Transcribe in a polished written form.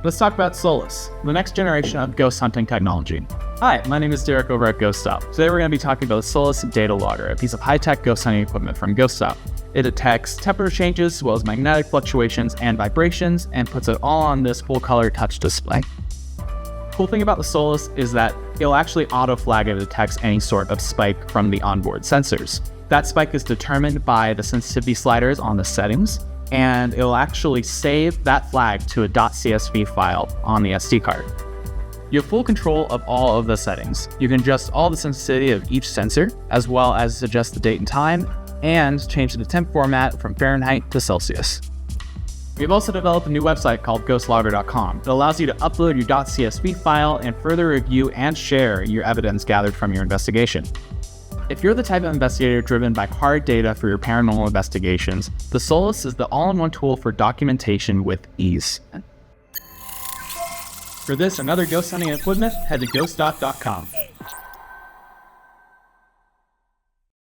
Let's talk about Solus, the next generation of ghost hunting technology. Hi, my name is Derek over at GhostStop. Today we're going to be talking about the Solus Data Logger, a piece of high-tech ghost hunting equipment from GhostStop. It detects temperature changes as well as magnetic fluctuations and vibrations and puts it all on this full-color touch display. Cool thing about the Solus is that it'll actually auto-flag if it detects any sort of spike from the onboard sensors. That spike is determined by the sensitivity sliders on the settings, and it'll actually save that flag to a .csv file on the SD card. You have full control of all of the settings. You can adjust all the sensitivity of each sensor, as well as adjust the date and time, and change the temp format from Fahrenheit to Celsius. We've also developed a new website called ghostlogger.com that allows you to upload your .csv file and further review and share your evidence gathered from your investigation. If you're the type of investigator driven by hard data for your paranormal investigations, the Solus is the all-in-one tool for documentation with ease. For this and other ghost hunting equipment, head to GhostStop.com.